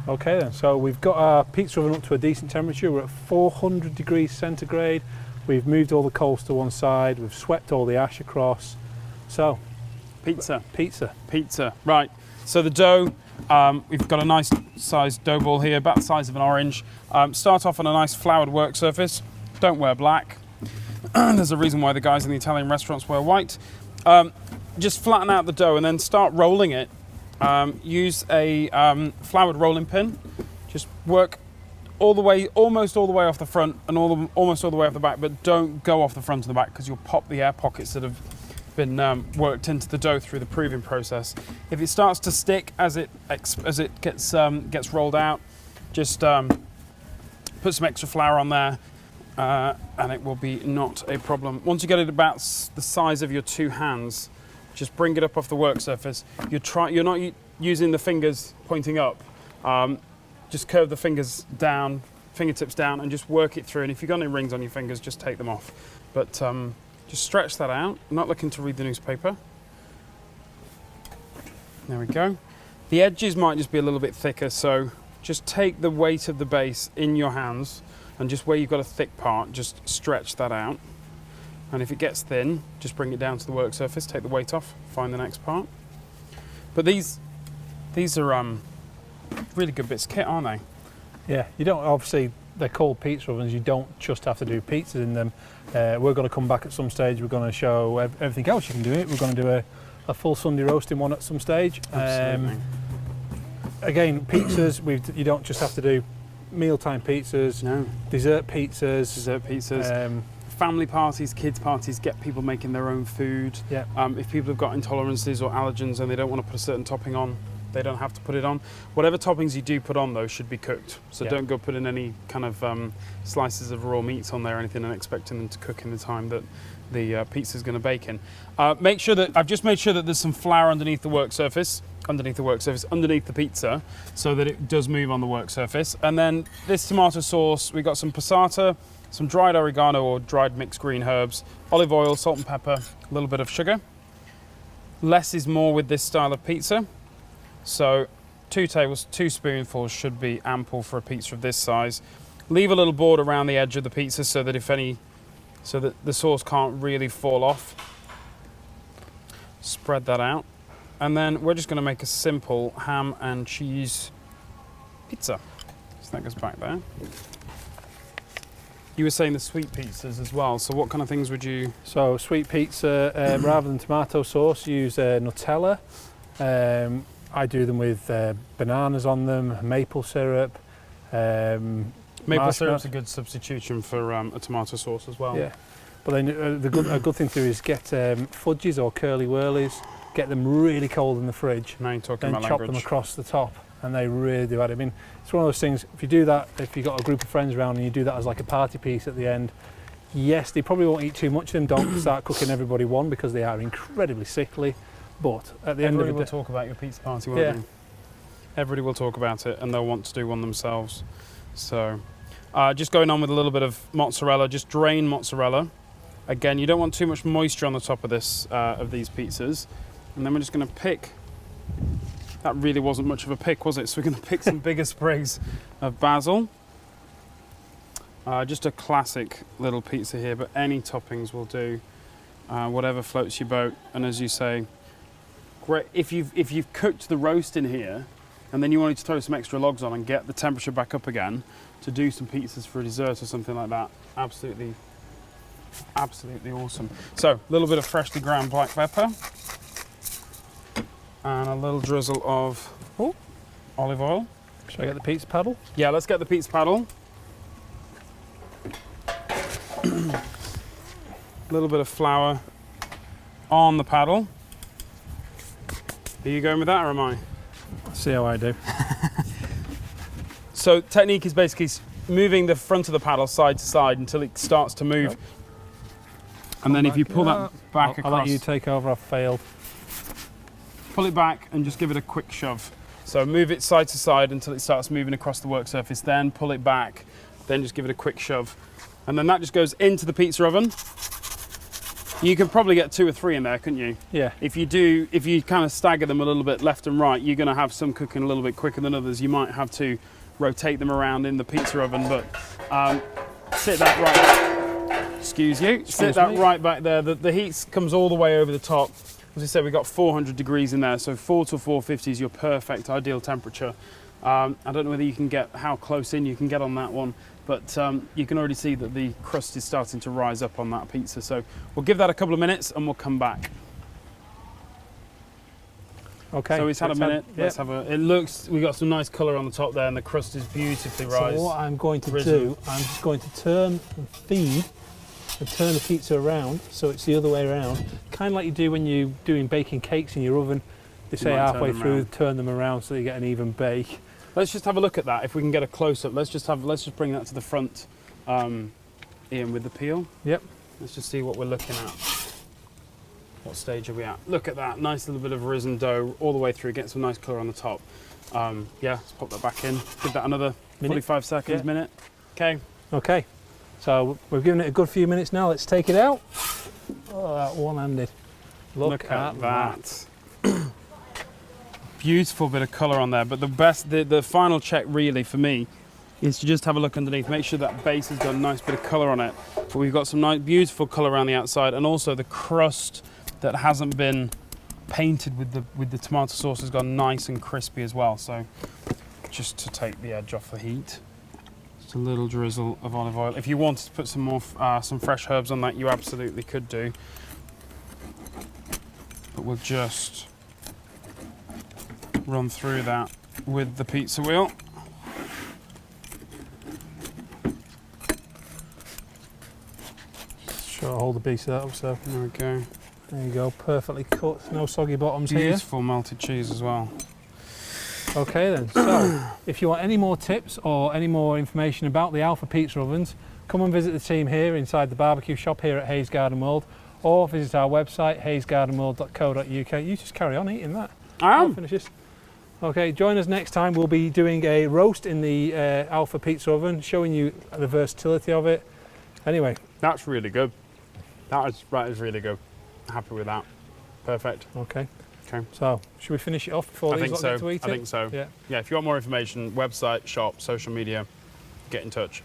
Okay then, so we've got our pizza oven up to a decent temperature. We're at 400 degrees centigrade. We've moved all the coals to one side. We've swept all the ash across. So, Pizza. Right. So the dough, we've got a nice sized dough ball here, about the size of an orange. Start off on a nice floured work surface. Don't wear black. There's a reason why the guys in the Italian restaurants wear white. Just flatten out the dough and then start rolling it. Use a floured rolling pin. Just work all the way, almost all the way off the front and almost all the way off the back, but don't go off the front and the back because you'll pop the air pockets that have been worked into the dough through the proving process. If it starts to stick as it gets rolled out, just put some extra flour on there and it will be not a problem. Once you get it about the size of your two hands, just bring it up off the work surface. You're not using the fingers pointing up. Just curve the fingers down, fingertips down, and just work it through. And if you've got any rings on your fingers, just take them off. But just stretch that out. I'm not looking to read the newspaper. There we go. The edges might just be a little bit thicker, so just take the weight of the base in your hands, and just where you've got a thick part, just stretch that out. And if it gets thin, just bring it down to the work surface, take the weight off, find the next part. But these are really good bits of kit, aren't they? Yeah, you don't, obviously, they're called pizza ovens. You don't just have to do pizzas in them. We're going to come back at some stage. We're going to show everything else you can do it. We're going to do a full Sunday roasting one at some stage. Absolutely. Again, pizzas, you don't just have to do mealtime pizzas. No. Dessert pizzas. Family parties, kids parties, get people making their own food. Yeah. If people have got intolerances or allergens and they don't want to put a certain topping on, they don't have to put it on. Whatever toppings you do put on, though, should be cooked. So don't go putting any kind of slices of raw meats on there or anything and expecting them to cook in the time that the pizza is going to bake in. Make sure that I've just made sure that there's some flour underneath the pizza, so that it does move on the work surface. And then this tomato sauce, we got some passata, some dried oregano or dried mixed green herbs, olive oil, salt and pepper, a little bit of sugar. Less is more with this style of pizza. So 2 spoonfuls should be ample for a pizza of this size. Leave a little board around the edge of the pizza so that so that the sauce can't really fall off. Spread that out. And then we're just going to make a simple ham and cheese pizza. So that goes back there. You were saying the sweet pizzas as well, so what kind of things would you... So sweet pizza, rather than tomato sauce, use Nutella. I do them with bananas on them, maple syrup. Maple syrup's a good substitution for a tomato sauce as well. Yeah, but then a good thing to do is get fudges or curly whirlies, get them really cold in the fridge, now you're talking then about chop language. them across the top, and they really do add. I mean, it's one of those things, if you do that, if you've got a group of friends around and you do that as like a party piece at the end, yes, they probably won't eat too much of them. Don't start cooking everybody one because they are incredibly sickly. But at the end of the day, everybody will talk about your pizza party, won't they? Everybody will talk about it and they'll want to do one themselves. So just going on with a little bit of mozzarella, just drain mozzarella. Again, you don't want too much moisture on the top of this of these pizzas. And then we're just going to pick, that really wasn't much of a pick, was it? So we're going to pick some bigger sprigs of basil. Just a classic little pizza here, but any toppings will do. Whatever floats your boat. And as you say, great. If you've cooked the roast in here and then you wanted to throw some extra logs on and get the temperature back up again to do some pizzas for a dessert or something like that, absolutely awesome. So a little bit of freshly ground black pepper and a little drizzle of olive oil. Should I get the pizza paddle? Yeah, let's get the pizza paddle. A little bit of flour on the paddle. Are you going with that or am I? See how I do. So technique is basically moving the front of the paddle side to side until it starts to move. Yep. And then if you pull that back across... I'll let you take over, I've failed. Pull it back and just give it a quick shove. So move it side to side until it starts moving across the work surface, then pull it back, then just give it a quick shove. And then that just goes into the pizza oven. You could probably get 2 or 3 in there, couldn't you? Yeah. If you kind of stagger them a little bit left and right, you're going to have some cooking a little bit quicker than others. You might have to rotate them around in the pizza oven, but sit that right. Excuse you. Sit that right back there. The heat comes all the way over the top. As I said, we've got 400 degrees in there, so 4 to 450 is your perfect ideal temperature. I don't know whether you can get how close in you can get on that one, but you can already see that the crust is starting to rise up on that pizza. So we'll give that a couple of minutes and we'll come back. Okay. So it's had a minute. Let's have a. It looks. We got some nice colour on the top there, and the crust is beautifully rised. So what I'm going to do, I'm just going to turn and feed. And turn the pizza around so it's the other way around, kind of like you do when you're doing baking cakes in your oven. They say halfway through, turn them around so you get an even bake. Let's just have a look at that. If we can get a close up, let's just bring that to the front, Ian, with the peel. Yep. Let's just see what we're looking at. What stage are we at? Look at that, nice little bit of risen dough all the way through. Get some nice colour on the top. Yeah, let's pop that back in. Give that another 45 seconds, minute. Okay. Okay. So we've given it a good few minutes now. Let's take it out. Oh, that one-handed. Look at that. Beautiful bit of colour on there. But the final check really for me is to just have a look underneath. Make sure that base has got a nice bit of colour on it. But we've got some nice, beautiful colour around the outside, and also the crust that hasn't been painted with the tomato sauce has gone nice and crispy as well. So just to take the edge off the heat. A little drizzle of olive oil. If you wanted to put some more, some fresh herbs on that, you absolutely could do. But we'll just run through that with the pizza wheel. Sure, I'll hold the piece of that up. So there we go. There you go, perfectly cut. No soggy bottoms here. Beautiful melted cheese as well. Okay then, so if you want any more tips or any more information about the Alfa Pizza Ovens, come and visit the team here inside the barbecue shop here at Hayes Garden World, or visit our website hayesgardenworld.co.uk. You just carry on eating that. I am. Finish this. Okay, join us next time. We'll be doing a roast in the Alfa Pizza Oven, showing you the versatility of it. Anyway. That's really good. That is really good. Happy with that. Perfect. Okay. Okay. So, should we finish it off before these lot get to eat it? I think so. Yeah. Yeah, if you want more information, website, shop, social media, get in touch.